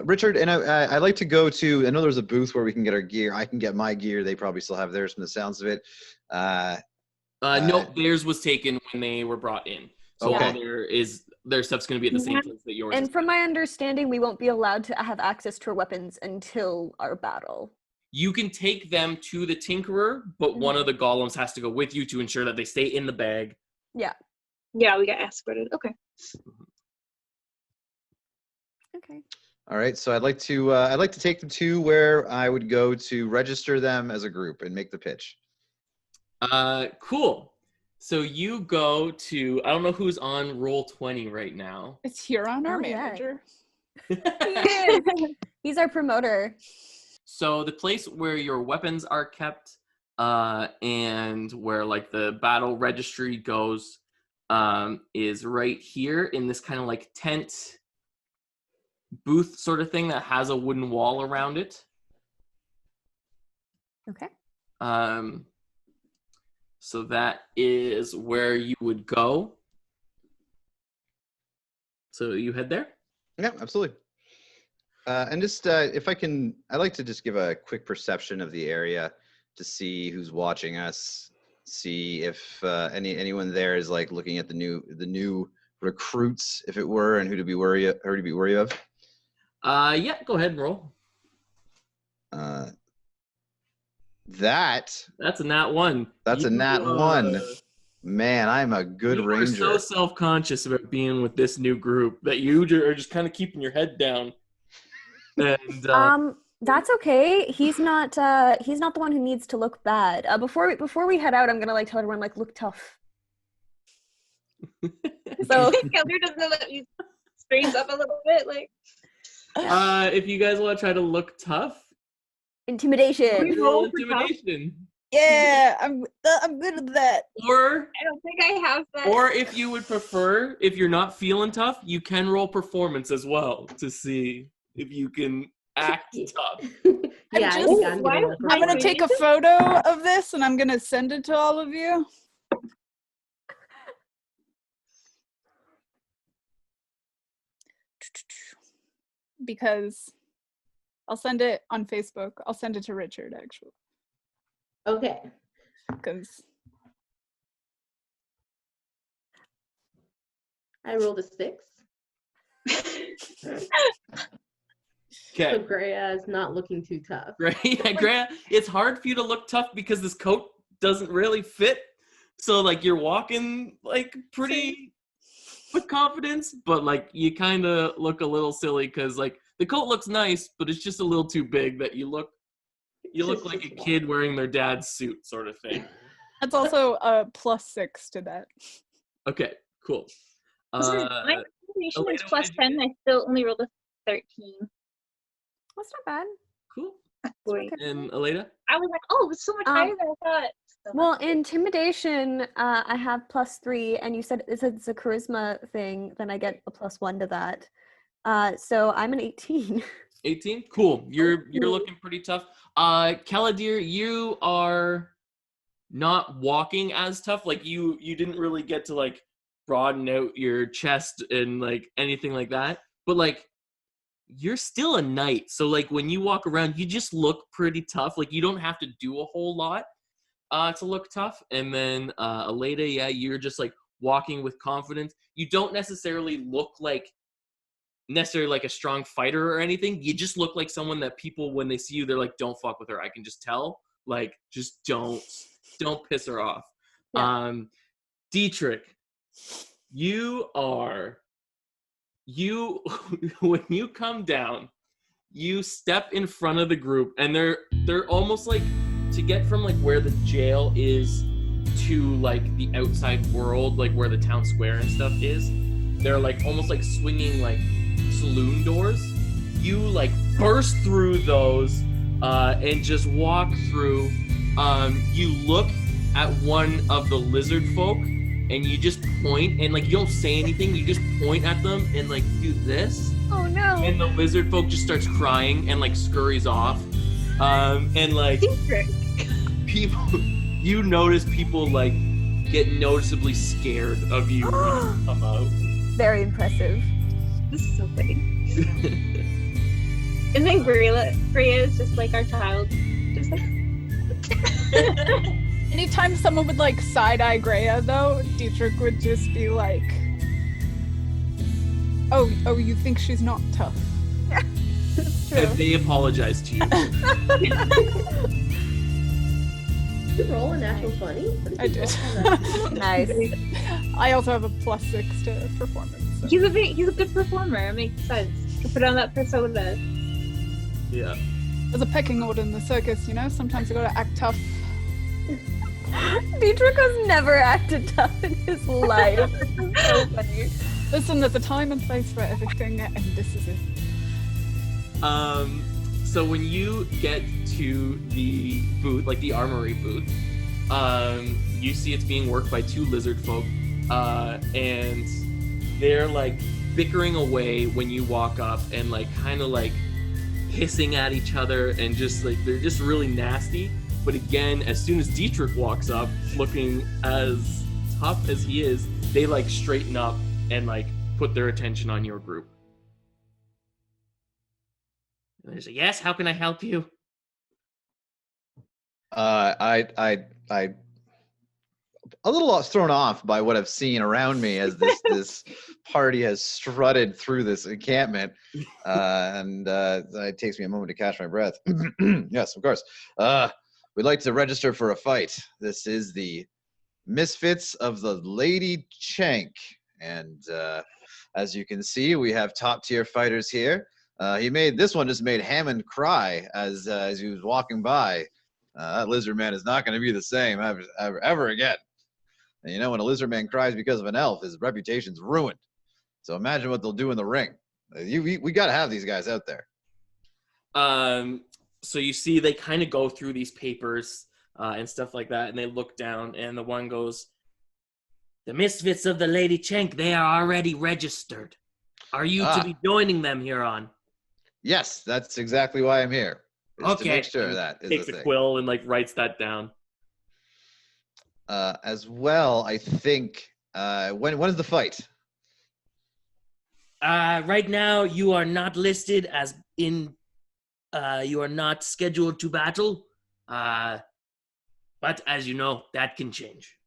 Richard, and I like to go to. I know there's a booth where we can get our gear. I can get my gear. They probably still have theirs from the sounds of it. No, theirs was taken when they were brought in. So okay. all their stuff's going to be at the same place that yours. And from my understanding, we won't be allowed to have access to our weapons until our battle. You can take them to the Tinkerer, but one of the golems has to go with you to ensure that they stay in the bag. Yeah. Yeah, we got escorted. Okay. Okay. All right. So I'd like to take them to where I would go to register them as a group and make the pitch. Cool. So you go to, I don't know who's on roll 20 right now. It's Huron, our manager. He's our promoter. So the place where your weapons are kept, and where like the battle registry goes, is right here in this kind of like tent booth sort of thing that has a wooden wall around it. Okay. So that is where you would go. So you head there? Yeah, absolutely. And just if I can, I'd like to just give a quick perception of the area to see who's watching us, see if anyone there is like looking at the new recruits, if it were, and who to be wary of. Yeah, go ahead and roll. That's a nat 1. That's a nat 1. Man, I'm a good ranger. You're so self-conscious about being with this new group that you are just kind of keeping your head down. And that's okay. He's not the one who needs to look bad. Before we head out, I'm gonna like tell everyone like look tough. So Keller doesn't know that he strains up a little bit, like. If you guys want to try to look tough, intimidation. Roll intimidation. Yeah, I'm good at that. Or I don't think I have that. Or if you would prefer, if you're not feeling tough, you can roll performance as well to see if you can act tough. Yeah, I'm gonna take a photo of this and I'm gonna send it to all of you. Because I'll send it on Facebook. I'll send it to Richard, actually. Okay. Because I rolled a 6. Okay. So Greya is not looking too tough. Right? Yeah, Greya, it's hard for you to look tough because this coat doesn't really fit. So like you're walking like pretty with confidence, but like you kind of look a little silly because like the coat looks nice, but it's just a little too big that you look like a kid wearing their dad's suit sort of thing. that's also a +6 to that. Okay, cool. My combination is Elena, +10. I still only rolled a 13. That's not bad. Cool. Boy. And Aleda? I was like, oh, it's so much higher than I thought. Well, intimidation, I have +3, and you said it's a charisma thing. Then I get a +1 to that. So I'm an 18. 18? Cool. You're looking pretty tough. Caladir, you are not walking as tough. Like you didn't really get to like broaden out your chest and like anything like that. But like you're still a knight. So like when you walk around, you just look pretty tough. Like you don't have to do a whole lot to look tough. And then Aleda, yeah, you're just like walking with confidence. You don't necessarily look like a strong fighter or anything. You just look like someone that people, when they see you, they're like, don't fuck with her. I can just tell. Like, just don't piss her off. Yeah. Dietrich, when you come down, you step in front of the group, and they're almost like, to get from like where the jail is to like the outside world, like where the town square and stuff is, they're like almost like swinging like saloon doors. You like burst through those and just walk through. You look at one of the lizard folk and you just point, and like you don't say anything, you just point at them and like do this. Oh no. And the lizard folk just starts crying and like scurries off. And like people, you notice people like get noticeably scared of you when you come out. Very impressive. This is so funny. And then Greya is just like our child. Just like Anytime someone would like side-eye Greya, though, Dietrich would just be like, "Oh, you think she's not tough?" It's true. And they apologize to you. Did you roll a natural 20? What I you did. roll on that? Nice. I also have a +6 to performance. So. he's a good performer. It makes sense to put on that persona. Yeah. There's a pecking order in the circus, you know? Sometimes you gotta act tough. Dietrich has never acted tough in his life. It's so funny. Listen, there's a time and place for everything, and this is it. So when you get to the booth, like the armory booth, you see it's being worked by 2 lizard folk, and they're like bickering away when you walk up and like kind of like hissing at each other and just like they're just really nasty. But again, as soon as Dietrich walks up looking as tough as he is, they like straighten up and like put their attention on your group. And they say, "Yes, how can I help you?" I a little thrown off by what I've seen around me as this party has strutted through this encampment, and it takes me a moment to catch my breath. Yes, of course. We'd like to register for a fight. This is the Misfits of the Lady Chank, and as you can see, we have top-tier fighters here. This one just made Hammond cry as he was walking by. That lizard man is not going to be the same ever again. And you know, when a lizard man cries because of an elf, his reputation's ruined. So imagine what they'll do in the ring. We got to have these guys out there. So you see they kind of go through these papers and stuff like that, and they look down, and the one goes, "The Misfits of the Lady Chank, they are already registered. Are you to be joining them here on?" Yes, that's exactly why I'm here. To Okay. make sure that is Takes the a thing. quill and like writes that down. As well, I think when is the fight? Right now, you are not listed as in. You are not scheduled to battle. But as you know, that can change.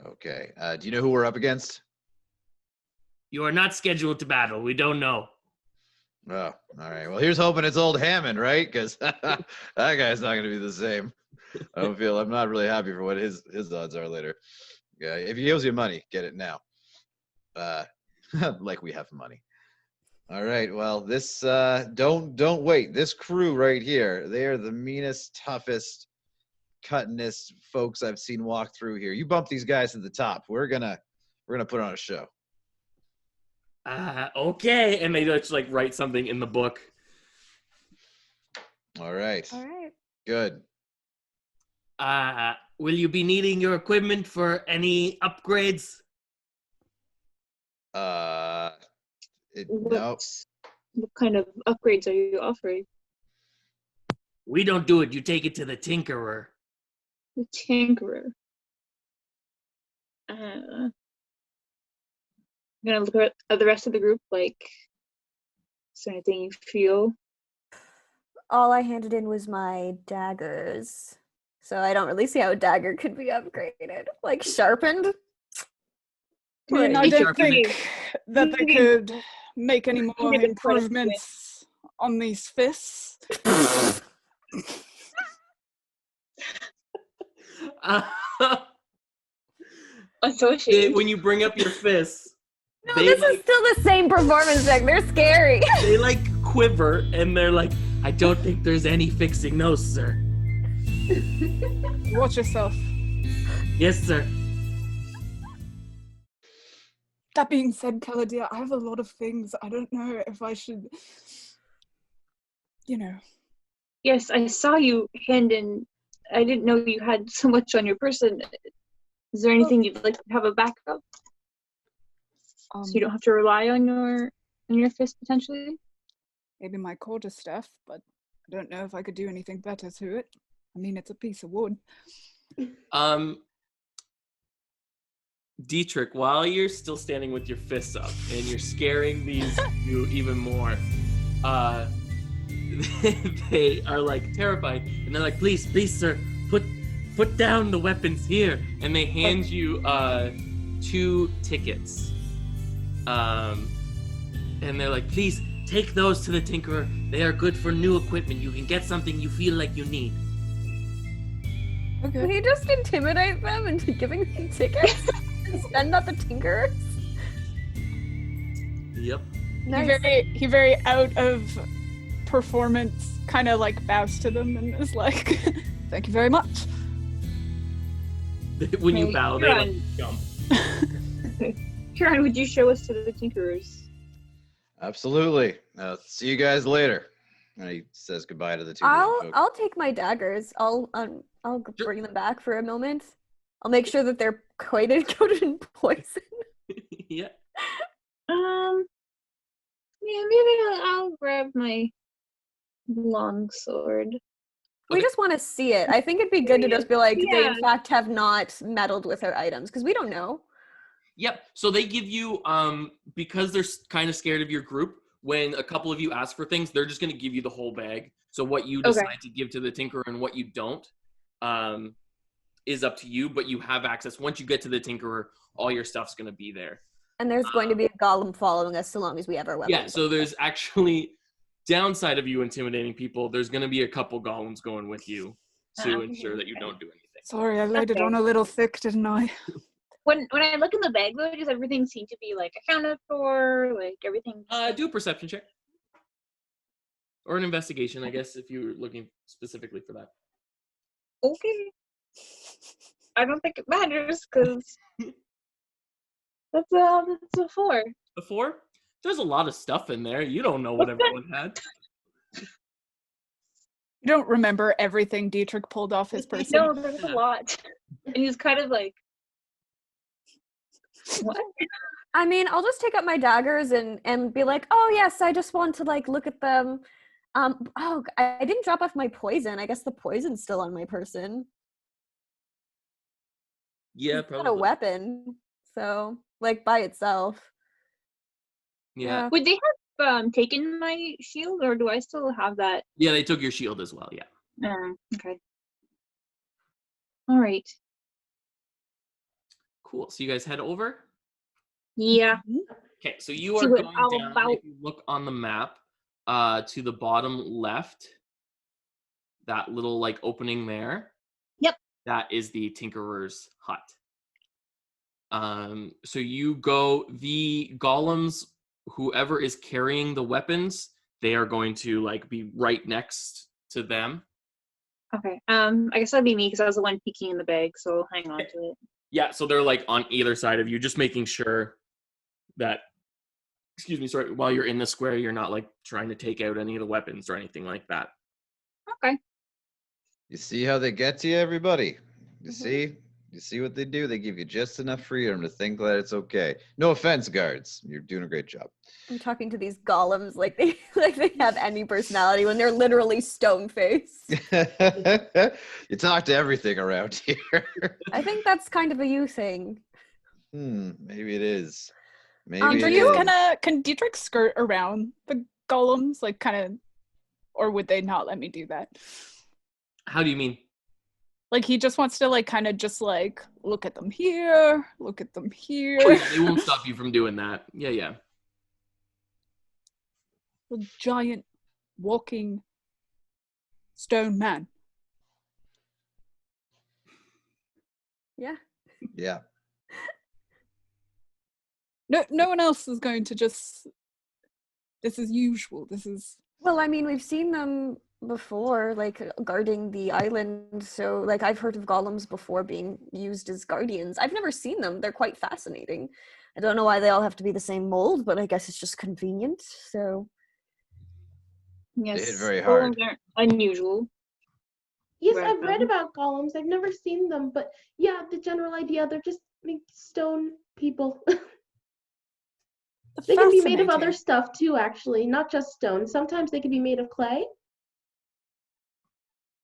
Okay. Do you know who we're up against? You are not scheduled to battle. We don't know. Oh, all right. Well, here's hoping it's old Hammond, right? Because that guy's not going to be the same. I'm not really happy for what his odds are later. Yeah, if he owes you money, get it now. Like we have money. All right. Well, this don't wait. This crew right here, they are the meanest, toughest, cuttingest folks I've seen walk through here. You bump these guys to the top. We're gonna put on a show. Okay. And they just like write something in the book. All right. All right. Good. Will you be needing your equipment for any upgrades? No. What kind of upgrades are you offering? We don't do it. You take it to the tinkerer. The Tinkerer. I'm gonna look at the rest of the group. Like, is there anything you feel? All I handed in was my daggers. So I don't really see how a dagger could be upgraded. Like sharpened? I mean, I Right. don't Sharpen it. think that they could make any more Maybe it's quite a improvements on these fists. Associated. When you bring up your fists, No, they this like, is still the same performance deck. They're scary. they like quiver and they're like, "I don't think there's any fixing those, sir." Watch yourself. Yes, sir. That being said, Caladia, I have a lot of things. I don't know if I should, you know. Yes, I saw you hand in. I didn't know you had so much on your person. Is there anything you'd like to have a backup, so you don't have to rely on your fist potentially? Maybe my quarter staff, but I don't know if I could do anything better to it. I mean, it's a piece of wood. Dietrich, while you're still standing with your fists up and you're scaring these two even more, they are like terrified, and they're like, please, sir, put down the weapons here, and they hand you 2 tickets. And they're like, please take those to the Tinkerer. They are good for new equipment. You can get something you feel like you need. Can he just intimidate them into giving them tickets? And spend on the Tinkerers? Yep. Nice. He very out of performance kind of like bows to them and is like, thank you very much. When you bow, they like jump. Kieran, would you show us to the Tinkerers? Absolutely. See you guys later. And he says goodbye to the 2 folks. I'll take my daggers. I'll bring them back for a moment. I'll make sure that they're coated in poison. Yeah. Yeah, maybe I'll grab my long sword. We just want to see it. I think it'd be good to just be like, they Yeah. in fact have not meddled with our items, because we don't know. Yep. So they give you, because they're kind of scared of your group, when a couple of you ask for things, they're just going to give you the whole bag. So what you decide to give to the Tinkerer and what you don't is up to you, but you have access. Once you get to the Tinkerer, all your stuff's going to be there. And there's going to be a golem following us so long as we have our weapons. Yeah, so there's actually, downside of you intimidating people, there's going to be a couple golems going with you to ensure that you don't do anything. Sorry, I laid it on a little thick, didn't I? When I look in the bag though, does everything seem to be like accounted for? Like everything? Do a perception check. Or an investigation, I guess, if you're looking specifically for that. Okay. I don't think it matters because that's a 4. A 4? There's a lot of stuff in there. You don't know what everyone had. You don't remember everything Dietrich pulled off his person. No, there's a lot, and he's kind of like, what? I mean, I'll just take up my daggers and be like, oh yes, I just want to like look at them. Oh, I didn't drop off my poison. I guess the poison's still on my person. Yeah, It's not a probably. weapon, so like by itself. Yeah. Would they have taken my shield, or do I still have that? Yeah, they took your shield as well, yeah. Okay. All right. Cool. So you guys head over? Yeah. Okay, so you See are what going all down, about. if you look on the map, to the bottom left, that little like opening there. Yep. That is the Tinkerer's hut. So you go, the golems, whoever is carrying the weapons, they are going to like be right next to them. Okay. I guess that'd be me because I was the one peeking in the bag, so I'll hang on to it. Yeah, so they're like on either side of you, just making sure that, while you're in the square, you're not like trying to take out any of the weapons or anything like that. Okay. You see how they get to you, everybody? You see? You see what they do? They give you just enough freedom to think that it's okay. No offense, guards. You're doing a great job. I'm talking to these golems like they have any personality when they're literally stone faced. You talk to everything around here. I think that's kind of a you thing. Maybe it is. Maybe Can it you is. can Dietrich skirt around the golems, like kind of, or would they not let me do that? How do you mean? Like he just wants to like kind of just like look at them here, look at them here. Oh, yeah, they won't stop you from doing that. Yeah. A giant walking stone man. Yeah. Yeah. No one else is going to just. This is usual. This is. Well, I mean, we've seen them before, like guarding the island. So, like, I've heard of golems before being used as guardians. I've never seen them. They're quite fascinating. I don't know why they all have to be the same mold, but I guess it's just convenient. So, Yes. They hit very hard. Golems aren't unusual. Yes, Right, I've read then. about golems. I've never seen them, but yeah, the general idea, they're just like stone people. They can be made of other stuff too, actually, not just stone. Sometimes they can be made of clay.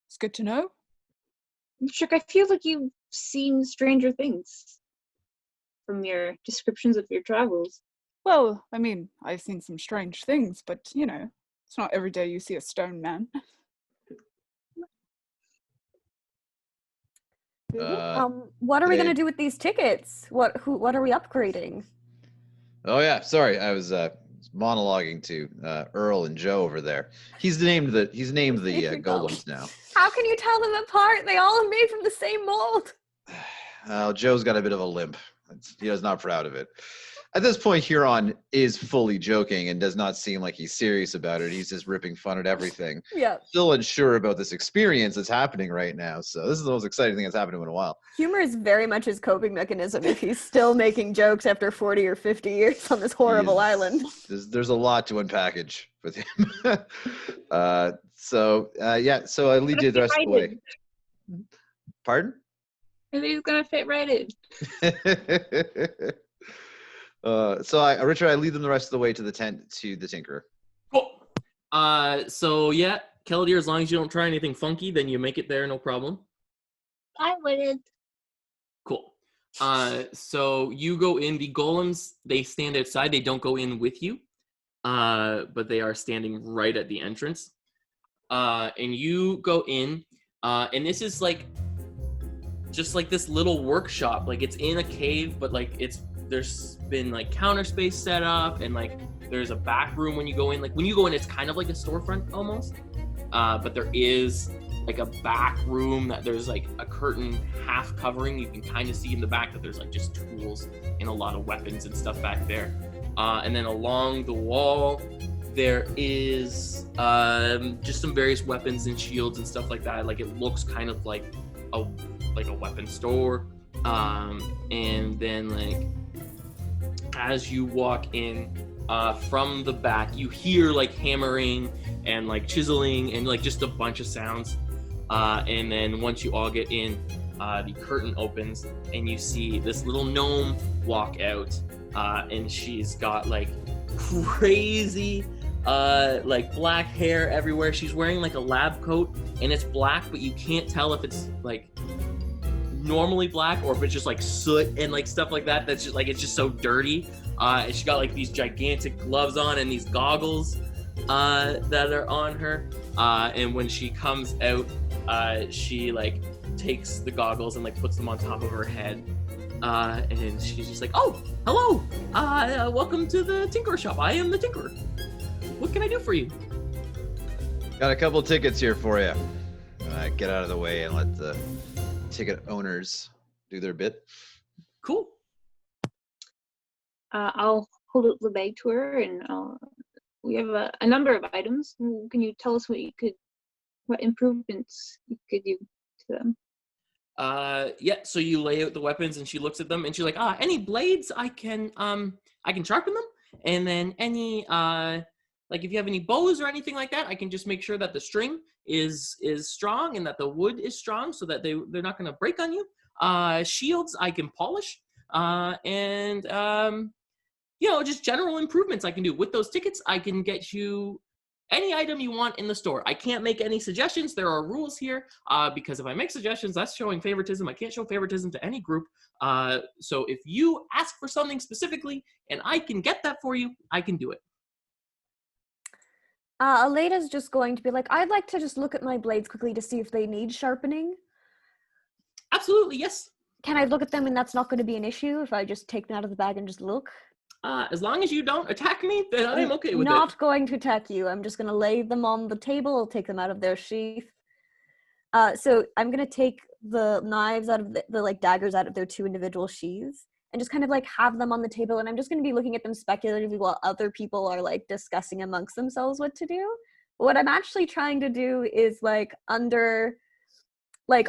It's good to know. Trick, I feel like you've seen stranger things from your descriptions of your travels. Well, I mean, I've seen some strange things, but It's not every day you see a stone man. What are we they- gonna do with these tickets? What are we upgrading? Oh yeah, sorry, I was monologuing to Earl and Joe over there. He's named the golems now. How can you tell them apart? They all are made from the same mold. Joe's got a bit of a limp. He's not proud of it. At this point, Huron is fully joking and does not seem like he's serious about it. He's just ripping fun at everything. Yeah. Still unsure about this experience that's happening right now. So this is the most exciting thing that's happened to him in a while. Humor is very much his coping mechanism if he's still making jokes after 40 or 50 years on this horrible island. There's a lot to unpackage with him. So I lead you the rest of the way. Pardon? I think he's gonna fit right in. Richard, I lead them the rest of the way to the tent to the Tinkerer. Cool. So yeah, Kellidir, as long as you don't try anything funky, then you make it there, no problem. I wouldn't. Cool. So you go in. The golems, they stand outside. They don't go in with you, but they are standing right at the entrance. And you go in, and this is like just like this little workshop. Like it's in a cave, but like there's been like counter space set up, and like there's a back room when you go in. Like when you go in, it's kind of like a storefront almost, but there is like a back room that there's like a curtain half covering. You can kind of see in the back that there's like just tools and a lot of weapons and stuff back there. And then along the wall, there is just some various weapons and shields and stuff like that. Like it looks kind of like a weapon store. And then like as you walk in from the back, you hear like hammering and like chiseling and like just a bunch of sounds. And then once you all get in, the curtain opens and you see this little gnome walk out, and she's got like crazy like black hair everywhere. She's wearing like a lab coat and it's black, but you can't tell if it's like normally black or if it's just like soot and like stuff like that. That's just like, it's just so dirty. And she got like these gigantic gloves on and these goggles that are on her. And when she comes out, she like takes the goggles and like puts them on top of her head. And she's just like, "Oh, hello! Welcome to the Tinkerer shop. I am the Tinkerer. What can I do for you?" Got a couple tickets here for you. Get out of the way and let the ticket owners do their bit. Cool. I'll hold up the bag to her, and we have a number of items. Can you tell us what improvements you could do to them? Yeah, so you lay out the weapons and she looks at them and she's like, any blades I can sharpen them, and then any like if you have any bows or anything like that, I can just make sure that the string is strong and that the wood is strong so that they're not going to break on you. Shields I can polish, and just general improvements I can do. With those tickets, I can get you any item you want in the store. I can't make any suggestions. There are rules here, because if I make suggestions, that's showing favoritism. I can't show favoritism to any group. So if you ask for something specifically and I can get that for you, I can do it. Aleda's just going to be like, I'd like to just look at my blades quickly to see if they need sharpening. Absolutely, yes. Can I look at them and that's not going to be an issue if I just take them out of the bag and just look? As long as you don't attack me, then I'm okay with it. Not going to attack you. I'm just going to lay them on the table. I'll take them out of their sheath. So I'm going to take the knives out of the like daggers out of their two individual sheaths and just kind of like have them on the table. And I'm just going to be looking at them speculatively while other people are like discussing amongst themselves what to do. But what I'm actually trying to do is like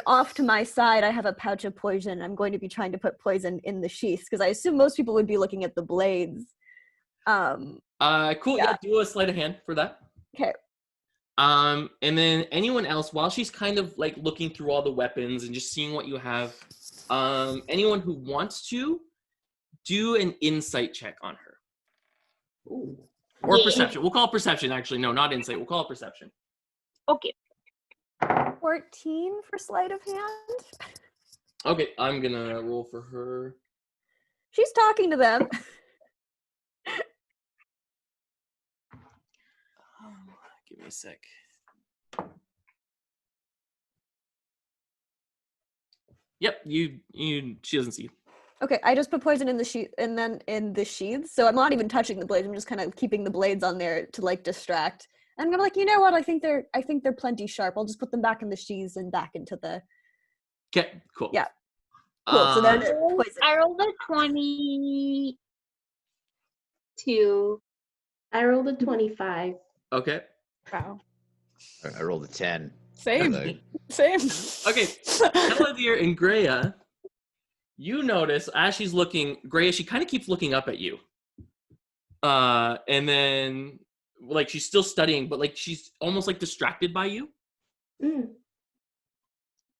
off to my side, I have a pouch of poison. I'm going to be trying to put poison in the sheaths because I assume most people would be looking at the blades. Cool. Yeah, do a sleight of hand for that. Okay. And then anyone else, while she's kind of like looking through all the weapons and just seeing what you have, anyone who wants to do an insight check on her. Ooh. Or perception. We'll call it perception, actually. No, not insight. We'll call it perception. Okay. 14 for sleight of hand. Okay, I'm gonna roll for her. She's talking to them. me a sec. Yep, she doesn't see you. Okay, I just put poison in the sheath and then in the sheaths, so I'm not even touching the blades. I'm just kind of keeping the blades on there to like distract. And I'm like, you know what? I think they're plenty sharp. I'll just put them back in the sheaths and back into the. Okay, cool. Yeah. Cool. So then poison. I rolled a 22. I rolled a 25. Okay. Wow. I rolled a 10. Same. The- Same. Okay. Keladir and Greya, you notice as she's looking, Greya, she kind of keeps looking up at you. And then like she's still studying, but like she's almost like distracted by you. Mm.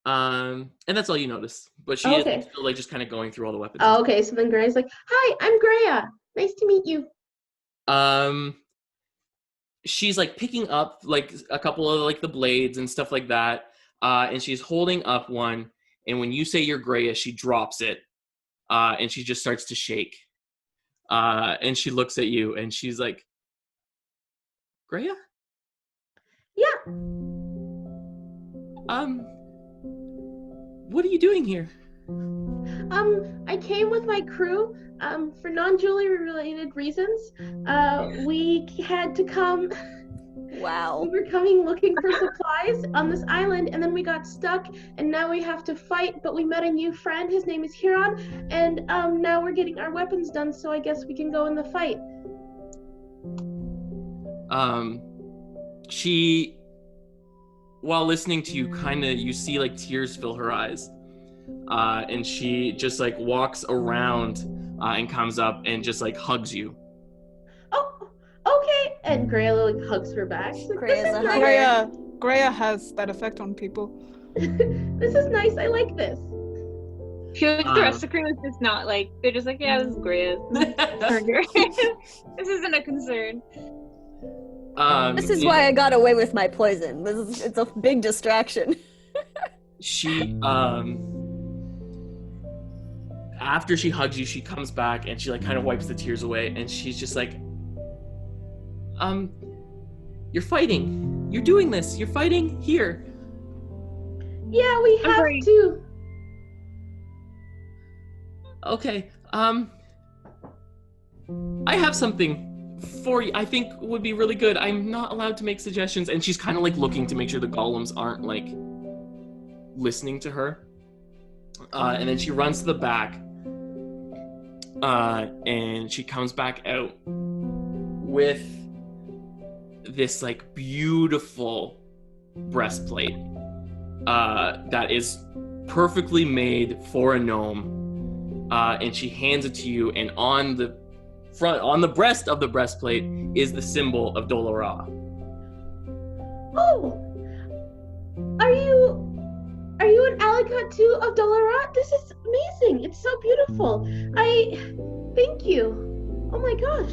And that's all you notice. But she Okay. is still like just kind of going through all the weapons. Oh, okay, so then Gray's like, "Hi, I'm Greya. Nice to meet you." She's like picking up like a couple of like the blades and stuff like that. And she's holding up one. And when you say you're Greya, she drops it. And she just starts to shake. And she looks at you and she's like, Greya? Yeah. What are you doing here? I came with my crew, for non-jewelry related reasons. We had to come. Wow. We were coming looking for supplies on this island, and then we got stuck, and now we have to fight, but we met a new friend. His name is Huron, and now we're getting our weapons done, so I guess we can go in the fight. She, while listening to you, you see like tears fill her eyes. And she just like walks around and comes up and just like hugs you. Oh, okay. And Greya like hugs her back. She's like, Greya's "This is a nice. Greya has that effect on people. This is nice. I like this." I feel like the rest of the crew is just not like, they're just like, yeah, this is great. This isn't a concern. This is why I got away with my poison. It's a big distraction. She after she hugs you, she comes back and she like kind of wipes the tears away and she's just like, you're fighting. You're doing this. You're fighting here. Yeah, we have to. Okay. I have something for you I think would be really good. I'm not allowed to make suggestions. And she's kind of like looking to make sure the golems aren't like listening to her. And then she runs to the back. And she comes back out with this like beautiful breastplate that is perfectly made for a gnome. And she hands it to you, and on the breast of the breastplate is the symbol of Dolora. Oh, are you an Alicant too of Dolora? This is amazing. It's so beautiful. Thank you. Oh my gosh.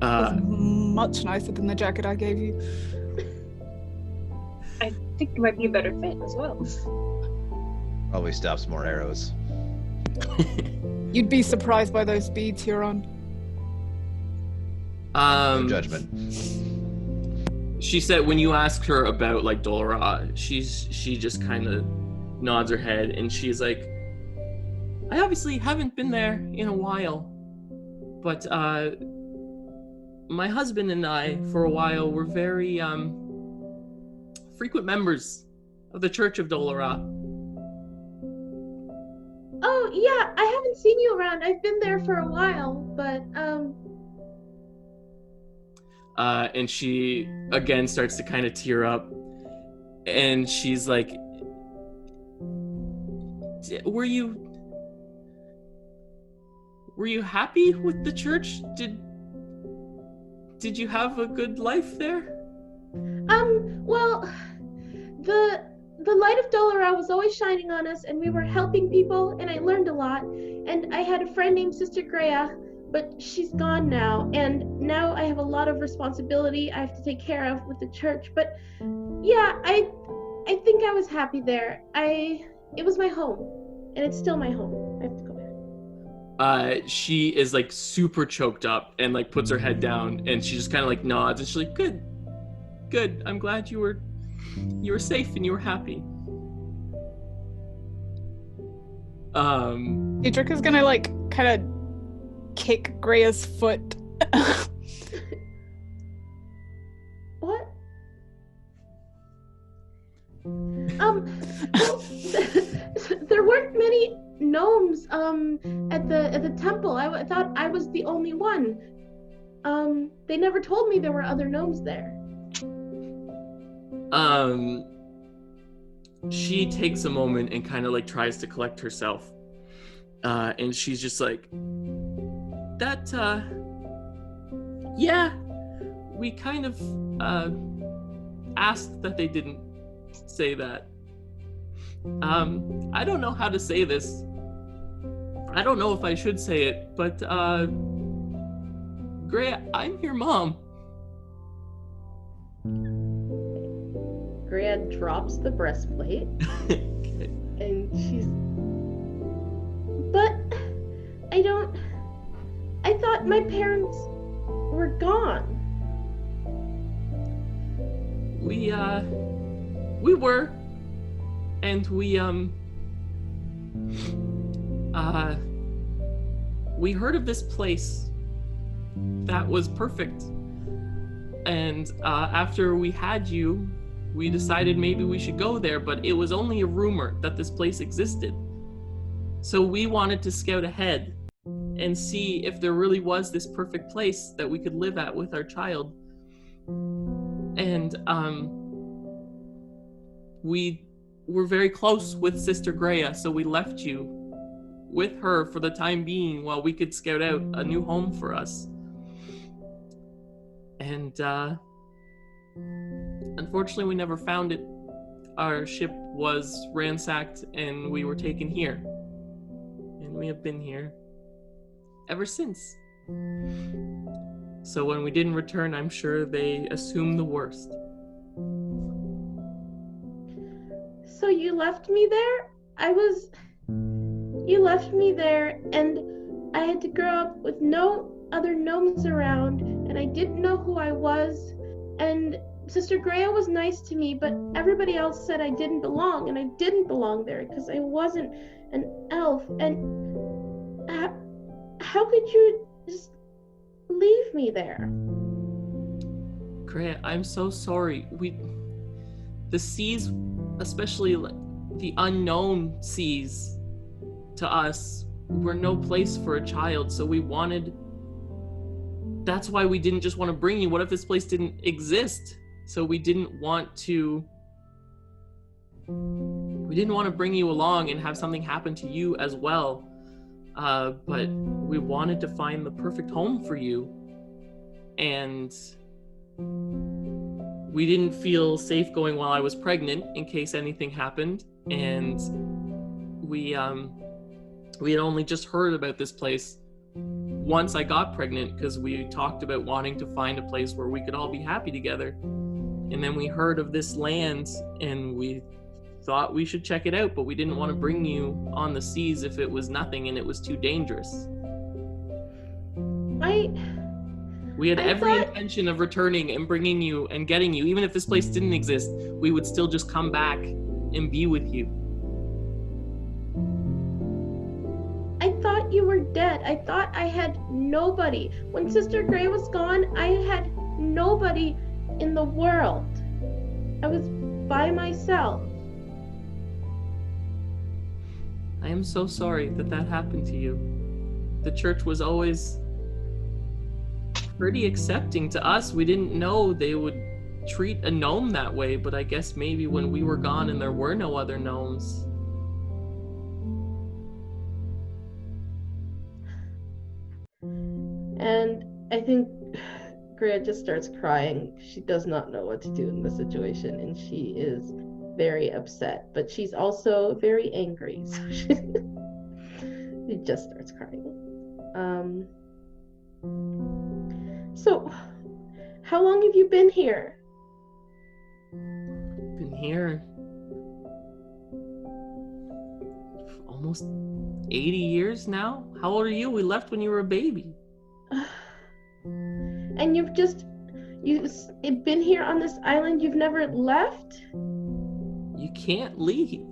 It's much nicer than the jacket I gave you. I think it might be a better fit as well. Probably stops more arrows. You'd be surprised by those beads, Huron. No judgment. She said when you ask her about like Dolora, she just kind of nods her head and she's like, I obviously haven't been there in a while, but my husband and I for a while were very frequent members of the Church of Dolora. Oh yeah, I haven't seen you around. I've been there for a while, but and she again starts to kind of tear up, and she's like, were you happy with the church? Did you have a good life there? Well, the light of Dolora was always shining on us, and we were helping people, and I learned a lot. And I had a friend named Sister Greya, but she's gone now, and now I have a lot of responsibility I have to take care of with the church. But yeah, I think I was happy there. It was my home, and it's still my home. I have to go back. She is like super choked up and like puts her head down, and she just kind of like nods, and she's like, good. Good. I'm glad you were safe and you were happy. Dietrich is gonna like kind of kick Grea's foot. What? Well, there weren't many gnomes at the temple. I thought I was the only one. They never told me there were other gnomes there. She takes a moment and kind of like tries to collect herself. And she's just like, yeah, we kind of asked that they didn't say that. I don't know how to say this. I don't know if I should say it, but Greya, I'm your mom. Greya drops the breastplate. Okay. And she's... But I thought my parents were gone. We were, and we heard of this place that was perfect, and after we had you, we decided maybe we should go there, but it was only a rumor that this place existed. So we wanted to scout ahead and see if there really was this perfect place that we could live at with our child. And we were very close with Sister Greya, so we left you with her for the time being while we could scout out a new home for us. And unfortunately, we never found it. Our ship was ransacked and we were taken here. And we have been here ever since. So when we didn't return, I'm sure they assumed the worst. So you left me there? You left me there, and I had to grow up with no other gnomes around, and I didn't know who I was, and Sister Greya was nice to me, but everybody else said I didn't belong, and I didn't belong there because I wasn't an elf, and how could you just leave me there? Greya, I'm so sorry. The seas, especially the unknown seas, to us were no place for a child, so that's why we didn't just want to bring you. What if this place didn't exist? So we didn't want to bring you along and have something happen to you as well. But we wanted to find the perfect home for you, and we didn't feel safe going while I was pregnant in case anything happened, and we had only just heard about this place once I got pregnant, because we talked about wanting to find a place where we could all be happy together. And then we heard of this land and we thought we should check it out, but we didn't want to bring you on the seas if it was nothing and it was too dangerous. We had every intention of returning and bringing you and getting you. Even if this place didn't exist, we would still just come back and be with you. I thought you were dead. I thought I had nobody. When Sister Greya was gone, I had nobody in the world. I was by myself. I am so sorry that happened to you. The church was always pretty accepting to us. We didn't know they would treat a gnome that way, but I guess maybe when we were gone and there were no other gnomes. And I think Greya just starts crying. She does not know what to do in this situation, and she is very upset, but she's also very angry. So she just starts crying. So, how long have you been here? Been here almost 80 years now? How old are you? We left when you were a baby. And You've been here on this island, you've never left? You can't leave.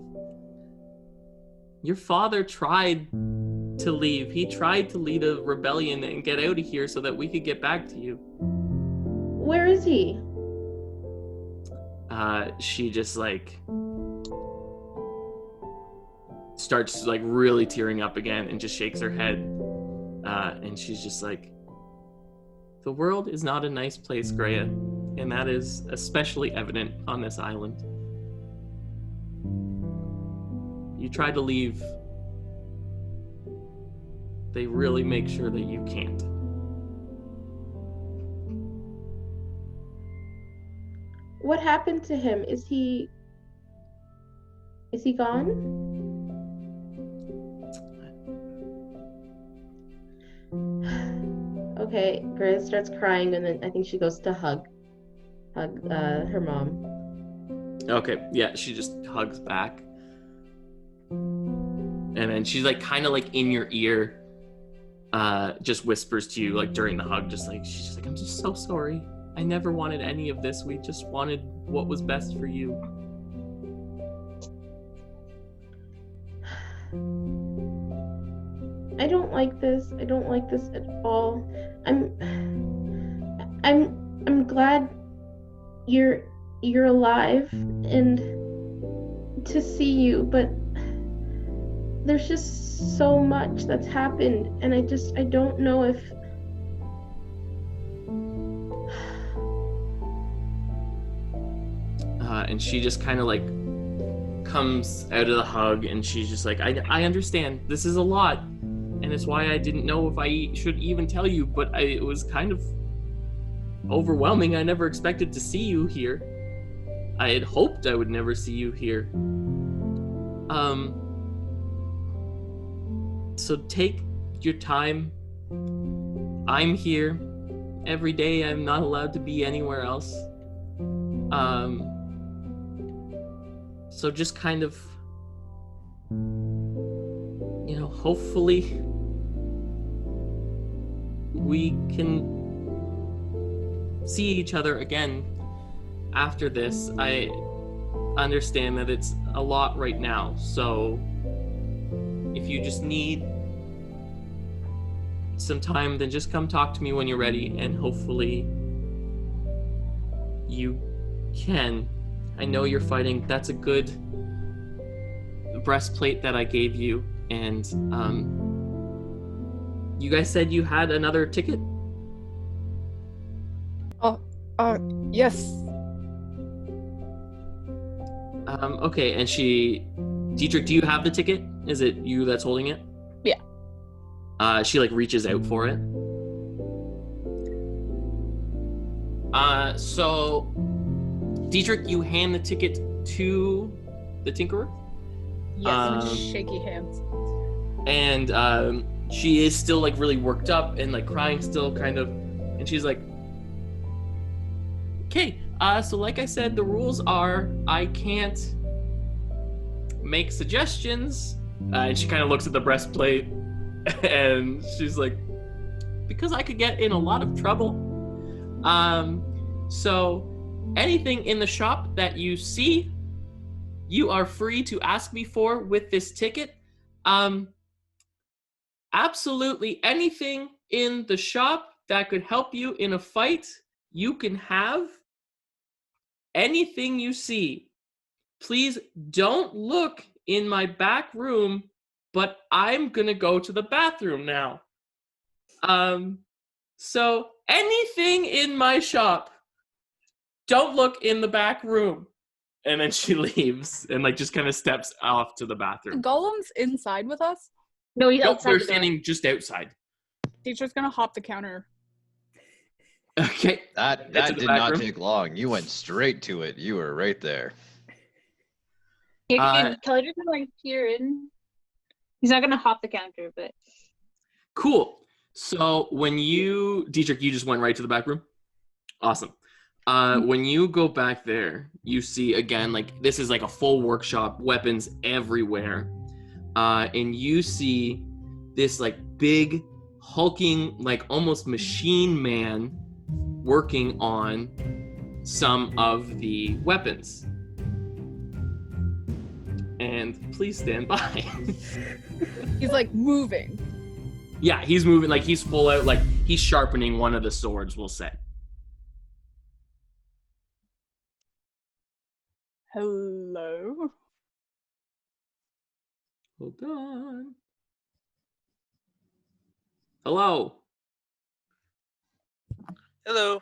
Your father tried to leave. He tried to lead a rebellion and get out of here so that we could get back to you. Where is he? She just like starts like really tearing up again and just shakes her head. And she's just like, the world is not a nice place, Greya, and that is especially evident on this island. You try to leave, they really make sure that you can't. What happened to him? Is he gone? Okay, Greya starts crying, and then I think she goes to hug her mom. Okay, yeah, she just hugs back. And then she's like kind of like in your ear, just whispers to you like during the hug, she's just like, I'm just so sorry. I never wanted any of this. We just wanted what was best for you. I don't like this. I don't like this at all. I'm glad you're alive and to see you, but there's just so much that's happened, and I don't know if and she just kind of like comes out of the hug, and she's just like, I understand. This is a lot, and it's why I didn't know if I should even tell you, but it was kind of overwhelming. I never expected to see you here. I had hoped I would never see you here. So take your time. I'm here every day. I'm not allowed to be anywhere else. So just kind of, hopefully we can see each other again after this. I understand that it's a lot right now, so if you just need some time, then just come talk to me when you're ready, and hopefully you can. I know you're fighting. That's a good breastplate that I gave you, and you guys said you had another ticket? Yes. Okay, and Dietrich, do you have the ticket? Is it you that's holding it? Yeah. She like reaches out for it. So Dietrich, you hand the ticket to the Tinkerer? Yes, shaky hands. And she is still like really worked up and like crying still kind of, and she's like, okay, so like I said, the rules are I can't make suggestions. And she kind of looks at the breastplate and she's like, because I could get in a lot of trouble. So anything in the shop that you see, you are free to ask me for with this ticket. Absolutely anything in the shop that could help you in a fight, you can have. Anything you see. Please don't look in my back room, but I'm gonna go to the bathroom now. So anything in my shop, don't look in the back room. And then she leaves and like just kind of steps off to the bathroom. Golem's inside with us? No, he's Nope, outside they're the door. standing just outside. Teacher's gonna hop the counter. Okay. That Into the did back not room. take long. You went straight to it. You were right there. Kelly's gonna like peer in. He's not gonna hop the counter, but Cool. So when Dietrich, you just went right to the back room? Awesome. When you go back there, you see again, like this is like a full workshop, weapons everywhere. And you see this like big hulking, like almost machine man working on some of the weapons. And please stand by. He's like moving. Yeah, he's moving, like he's full out, like he's sharpening one of the swords, we'll say. Hello. Hold on. Hello. Hello.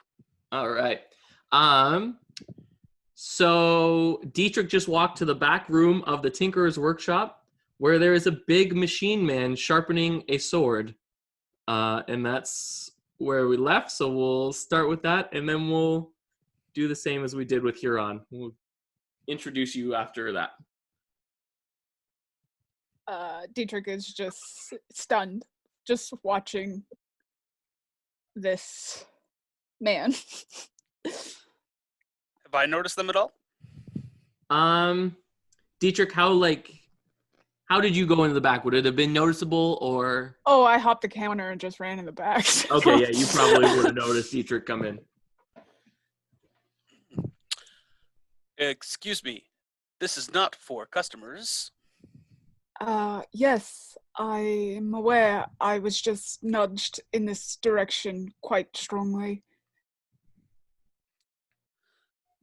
All right. So Dietrich just walked to the back room of the Tinkerer's workshop where there is a big machine man sharpening a sword. And that's where we left. So we'll start with that and then we'll do the same as we did with Huron. We'll introduce you after that. Dietrich is just stunned, just watching this man. Have I noticed them at all? Dietrich, how did you go into the back? Would it have been noticeable or? Oh, I hopped the counter and just ran in the back. Okay, yeah, you probably would have noticed Dietrich come in. Excuse me. This is not for customers. Yes, I'm aware. I was just nudged in this direction quite strongly.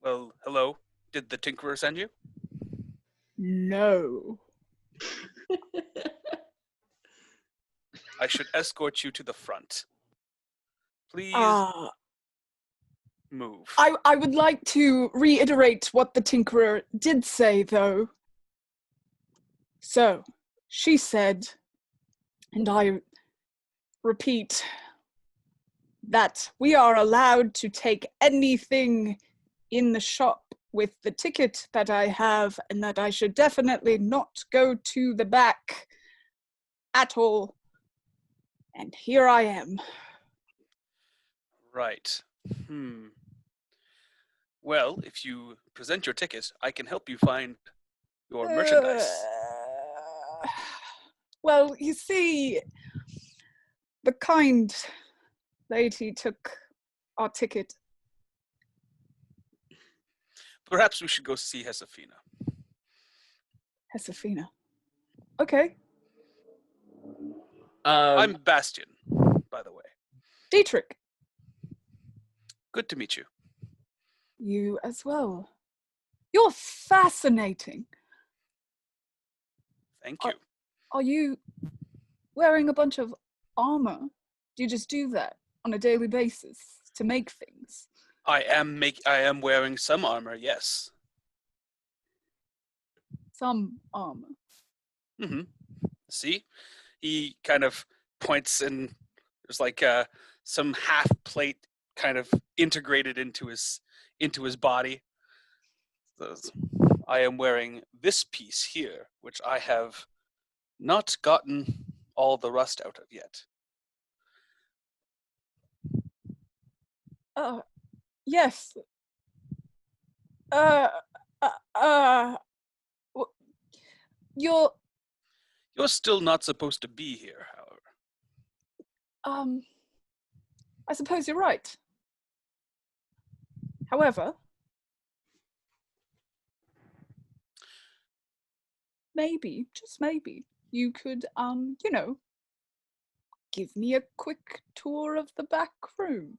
Well, hello. Did the Tinkerer send you? No. I should escort you to the front. Please move. I would like to reiterate what the Tinkerer did say, though. So, she said, and I repeat, that we are allowed to take anything in the shop with the ticket that I have, and that I should definitely not go to the back at all. And here I am. Right. Well, if you present your ticket, I can help you find your merchandise. Well, you see, the kind lady took our ticket. Perhaps we should go see Josefina. Josefina. Okay. I'm Bastian, by the way. Dietrich. Good to meet you. You as well. You're fascinating. Thank you. Are you wearing a bunch of armor? Do you just do that on a daily basis to make things? I am wearing some armor, yes. Some armor. Mm-hmm. See? He kind of points and there's like some half plate kind of integrated into his body. I am wearing this piece here, which I have not gotten all the rust out of yet. Yes. You're still not supposed to be here, however. I suppose you're right. However, maybe, just maybe, you could, give me a quick tour of the back room.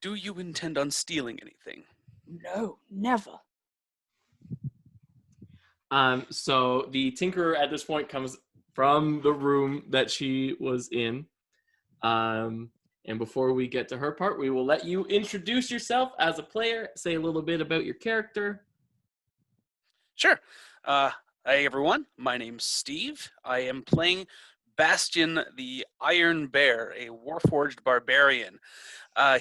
Do you intend on stealing anything? No, never. So the Tinkerer at this point comes from the room that she was in. And before we get to her part, we will let you introduce yourself as a player, say a little bit about your character. Sure. Hi, everyone. My name's Steve. I am playing Bastian the Iron Bear, a Warforged barbarian.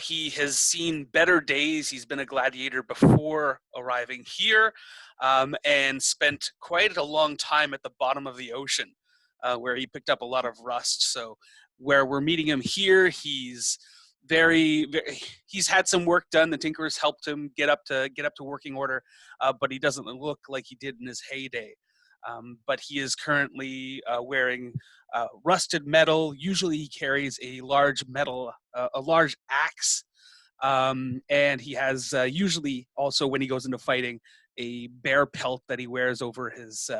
He has seen better days. He's been a gladiator before arriving here, and spent quite a long time at the bottom of the ocean, where he picked up a lot of rust. So where we're meeting him here, he's he's had some work done. The Tinkerers helped him get up to working order, but he doesn't look like he did in his heyday. but he is currently wearing rusted metal. Usually he carries a large axe, and he has usually also, when he goes into fighting, a bear pelt that he wears over his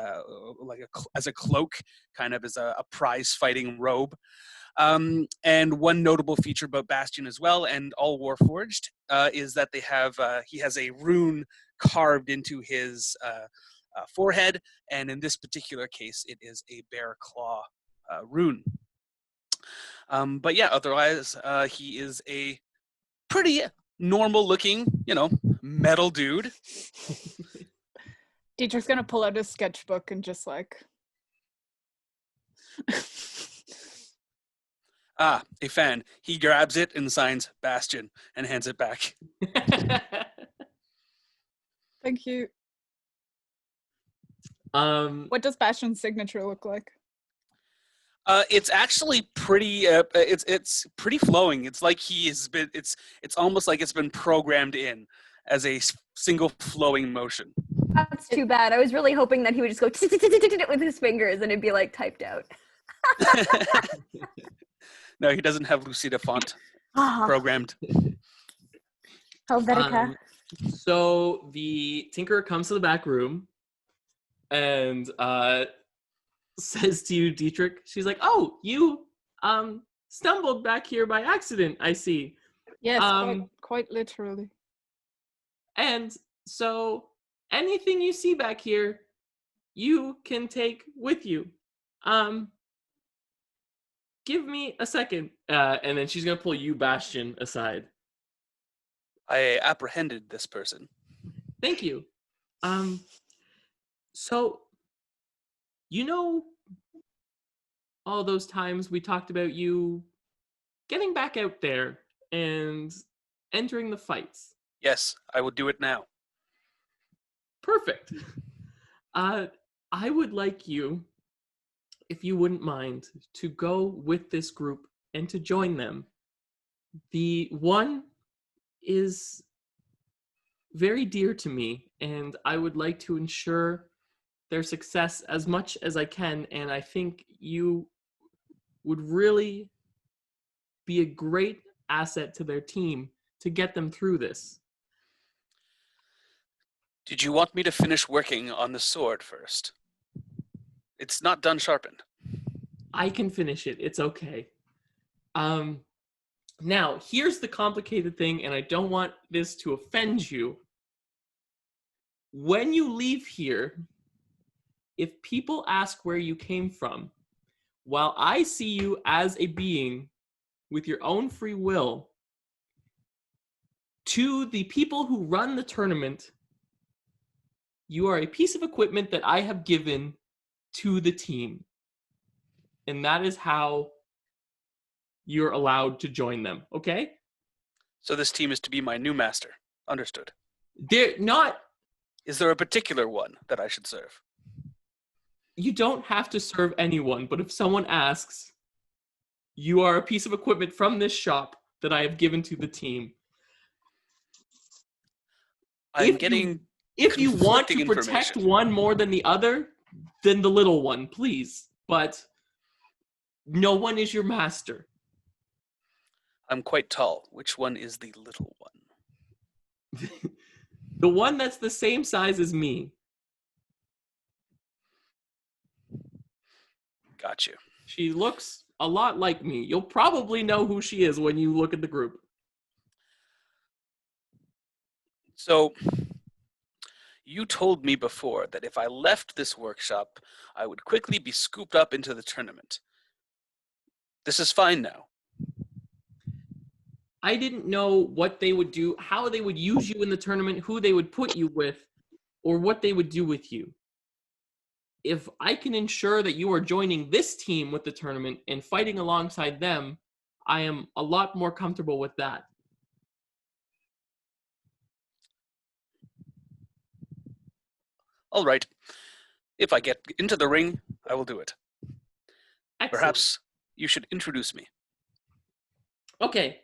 as a cloak, kind of as a prize fighting robe. And one notable feature about Bastion as well, and all Warforged, is that he has a rune carved into his forehead, and in this particular case, it is a bear claw rune. But yeah, otherwise, he is a pretty normal-looking, metal dude. Dietrich's gonna pull out his sketchbook and just like. A fan. He grabs it and signs Bastion and hands it back. Thank you. What does Bastion's signature look like? It's actually pretty. It's pretty flowing. It's like he has been. It's almost like it's been programmed in as a single flowing motion. That's too bad. I was really hoping that he would just go with his fingers and it'd be like typed out. No, he doesn't have Lucida font programmed. Helvetica. So the Tinkerer comes to the back room and says to you, Dietrich, she's like, "Oh, you stumbled back here by accident, I see." Yes, quite literally. And so anything you see back here, you can take with you. Give me a second. And then she's going to pull you, Bastion, aside. I apprehended this person. Thank you. So, all those times we talked about you getting back out there and entering the fights. Yes, I will do it now. Perfect. I would like you, if you wouldn't mind, to go with this group and to join them. The one is very dear to me, and I would like to ensure their success as much as I can, and I think you would really be a great asset to their team to get them through this. Did you want me to finish working on the sword first? It's not done sharpened. I can finish it. It's okay. Now, here's the complicated thing, and I don't want this to offend you. When you leave here, if people ask where you came from, while I see you as a being with your own free will, to the people who run the tournament, you are a piece of equipment that I have given to the team. And that is how you're allowed to join them, okay? So this team is to be my new master. Understood. They're not... Is there a particular one that I should serve? You don't have to serve anyone, but if someone asks, you are a piece of equipment from this shop that I have given to the team. If you want to protect one more than the other, then the little one, please. But no one is your master. I'm quite tall. Which one is the little one? The one that's the same size as me. Got you. She looks a lot like me. You'll probably know who she is when you look at the group. So, you told me before that if I left this workshop, I would quickly be scooped up into the tournament. This is fine now. I didn't know what they would do, how they would use you in the tournament, who they would put you with, or what they would do with you. If I can ensure that you are joining this team with the tournament and fighting alongside them, I am a lot more comfortable with that. All right. If I get into the ring, I will do it. Excellent. Perhaps you should introduce me. Okay.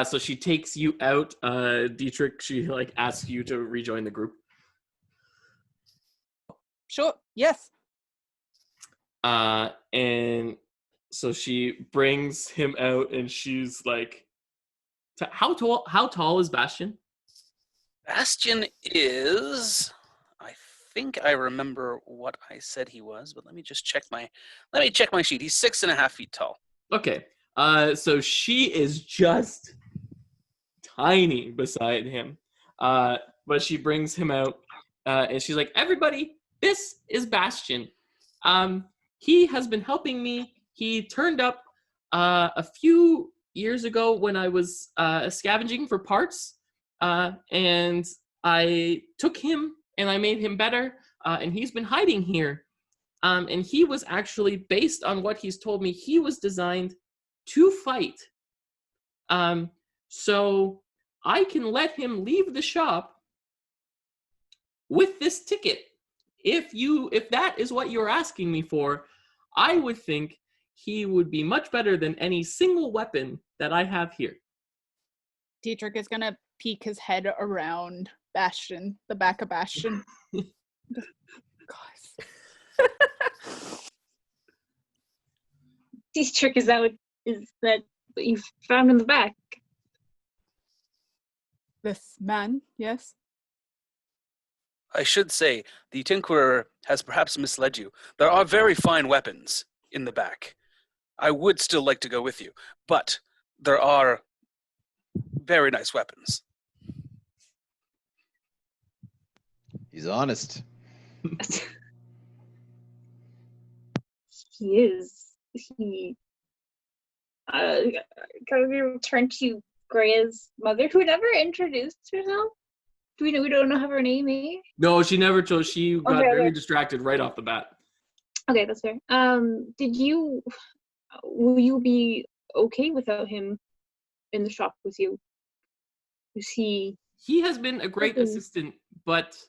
So she takes you out. Dietrich, she asks you to rejoin the group. Sure. Yes. And so she brings him out, and she's like, how tall is Bastion? Bastion is, I think I remember what I said he was, but let me check my sheet. He's 6.5 feet tall. Okay. So she is just tiny beside him. But she brings him out, and she's like, everybody, this is Bastion. He has been helping me. He turned up a few years ago when I was scavenging for parts, and I took him and I made him better, and he's been hiding here. And he was actually, based on what he's told me, he was designed to fight. So I can let him leave the shop with this ticket. If that is what you're asking me for, I would think he would be much better than any single weapon that I have here. Dietrich is gonna peek his head around Bastion, the back of Bastion. Dietrich, is that what you found in the back? This man, yes. I should say, the Tinkerer has perhaps misled you. There are very fine weapons in the back. I would still like to go with you, but there are very nice weapons. He's honest. He is. Can we return to Grea's mother, who never introduced herself? We don't know her name, eh? No, she never told. She got very Okay. distracted right off the bat. Okay, that's fair. Will you be okay without him in the shop with you? Is he? He has been a great assistant, but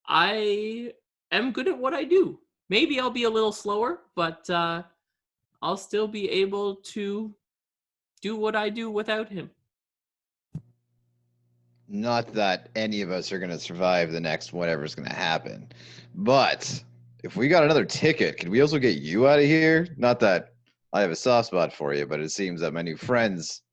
I am good at what I do. Maybe I'll be a little slower, but I'll still be able to do what I do without him. Not that any of us are going to survive the next whatever's going to happen. But if we got another ticket, could we also get you out of here? Not that I have a soft spot for you, but it seems that my new friends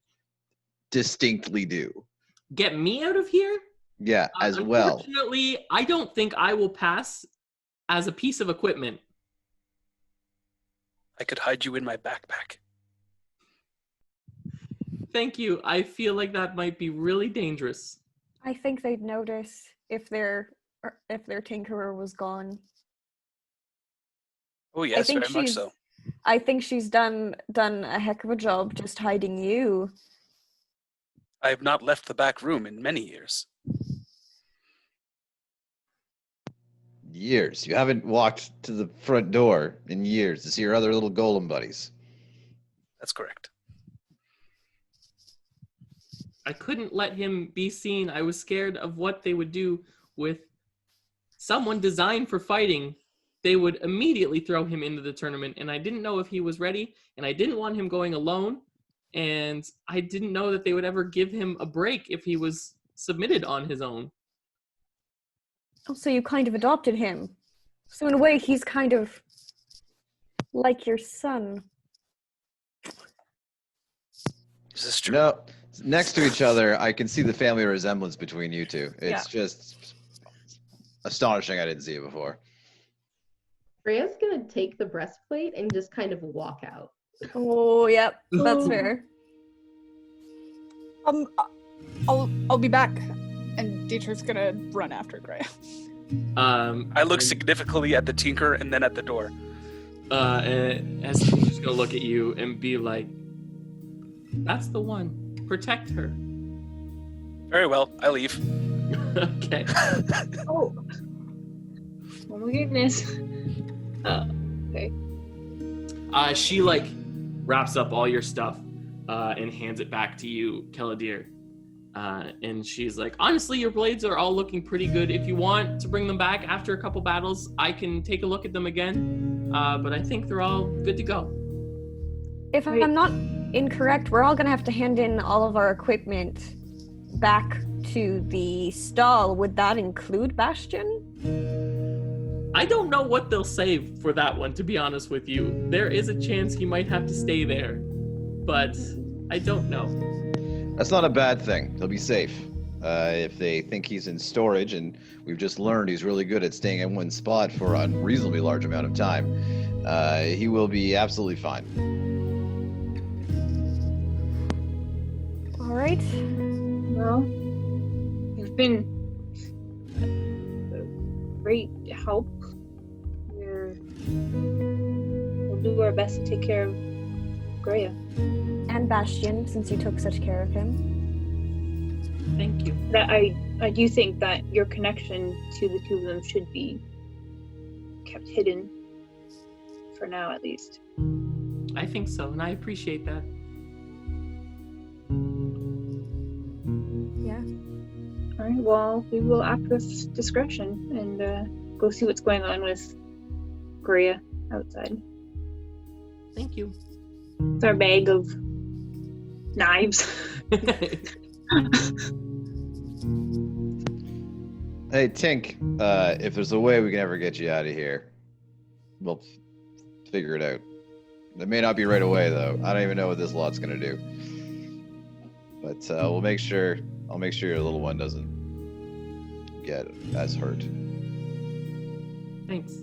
distinctly do. Get me out of here? Yeah, as well. Unfortunately, I don't think I will pass as a piece of equipment. I could hide you in my backpack. Thank you. I feel like that might be really dangerous. I think they'd notice if their tinkerer was gone. Oh yes, very much so. I think she's done a heck of a job just hiding you. I have not left the back room in many years. Years. You haven't walked to the front door in years to see your other little golem buddies. That's correct. I couldn't let him be seen. I was scared of what they would do with someone designed for fighting. They would immediately throw him into the tournament, and I didn't know if he was ready, and I didn't want him going alone, and I didn't know that they would ever give him a break if he was submitted on his own. Oh, so you kind of adopted him. So in a way, he's kind of like your son. Is this true? No, next to each other, I can see the family resemblance between you two. It's just astonishing. I didn't see it before. Freya's gonna take the breastplate and just kind of walk out. Oh, yep, that's fair. I'll be back, and Dietrich's gonna run after Greya. I look significantly at the tinker and then at the door. And He's just gonna look at you and be like, "That's the one. Protect her." Very well, I leave. Okay. Oh my goodness. Okay. She wraps up all your stuff and hands it back to you, Keladir. And she's like, honestly, your blades are all looking pretty good. If you want to bring them back after a couple battles, I can take a look at them again. But I think they're all good to go. If I'm not incorrect, we're all going to have to hand in all of our equipment back to the stall. Would that include Bastion? I don't know what they'll say for that one, to be honest with you. There is a chance he might have to stay there, but I don't know. That's not a bad thing. He'll be safe. If they think he's in storage, and we've just learned he's really good at staying in one spot for a reasonably large amount of time, he will be absolutely fine. All right. Well, you've been a great help. We'll do our best to take care of Greya. And Bastion, since you took such care of him. Thank you. That I do think that your connection to the two of them should be kept hidden, for now at least. I think so, and I appreciate that. Yeah. All right. Well, we will act with discretion and go see what's going on with Greya outside. Thank you. It's our bag of knives. Hey, Tink, if there's a way we can ever get you out of here, we'll figure it out. It may not be right away, though. I don't even know what this lot's gonna do. But I'll make sure your little one doesn't get as hurt. Thanks.